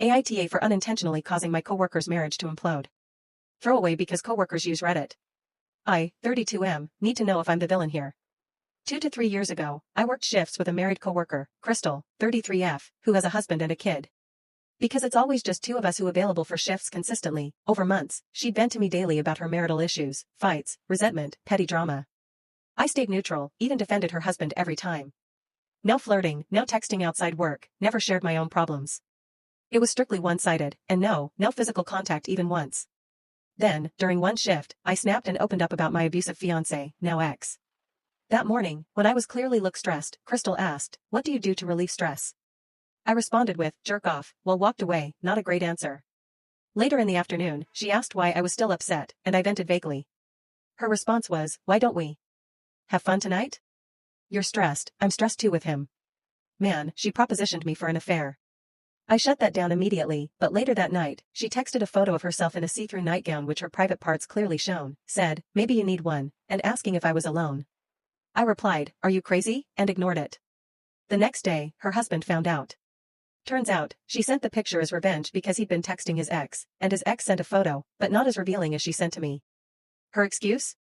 AITA for unintentionally causing my coworker's marriage to implode. Throwaway because coworkers use Reddit. I, 32M, need to know if I'm the villain here. 2 to 3 years ago, I worked shifts with a married coworker, Crystal, 33F, who has a husband and a kid. Because it's always just two of us who available for shifts consistently, over months, she'd vent to me daily about her marital issues, fights, resentment, petty drama. I stayed neutral, even defended her husband every time. No flirting, no texting outside work, never shared my own problems. It was strictly one-sided, and no physical contact even once. Then, during one shift, I snapped and opened up about my abusive fiancé, now ex. That morning, when I was clearly look stressed, Crystal asked, "What do you do to relieve stress?" I responded with, "Jerk off," while walked away, not a great answer. Later in the afternoon, she asked why I was still upset, and I vented vaguely. Her response was, "Why don't we have fun tonight? You're stressed, I'm stressed too with him." Man, she propositioned me for an affair. I shut that down immediately, but later that night, she texted a photo of herself in a see-through nightgown which her private parts clearly shone, said, "Maybe you need one," and asking if I was alone. I replied, "Are you crazy?" and ignored it. The next day, her husband found out. Turns out, she sent the picture as revenge because he'd been texting his ex, and his ex sent a photo, but not as revealing as she sent to me. Her excuse?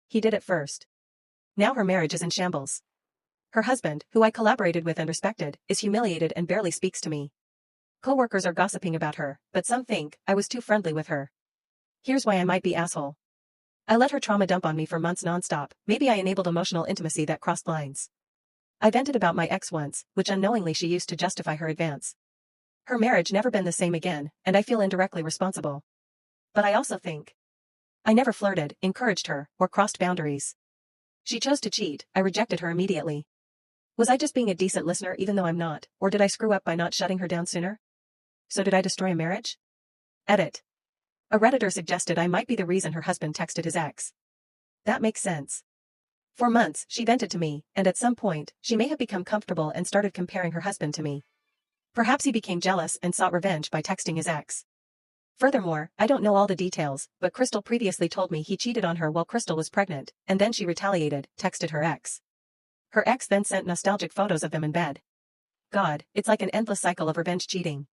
He did it first. Now her marriage is in shambles. Her husband, who I collaborated with and respected, is humiliated and barely speaks to me. Coworkers are gossiping about her, but some think I was too friendly with her. Here's why I might be asshole. I let her trauma dump on me for months nonstop. Maybe I enabled emotional intimacy that crossed lines. I vented about my ex once, which unknowingly she used to justify her advance. Her marriage never been the same again, and I feel indirectly responsible. But I also think I never flirted, encouraged her, or crossed boundaries. She chose to cheat, I rejected her immediately. Was I just being a decent listener even though I'm not, or did I screw up by not shutting her down sooner? So did I destroy a marriage? Edit. A Redditor suggested I might be the reason her husband texted his ex. That makes sense. For months, she vented to me, and at some point, she may have become comfortable and started comparing her husband to me. Perhaps he became jealous and sought revenge by texting his ex. Furthermore, I don't know all the details, but Crystal previously told me he cheated on her while Crystal was pregnant, and then she retaliated, texted her ex. Her ex then sent nostalgic photos of them in bed. God, it's like an endless cycle of revenge cheating.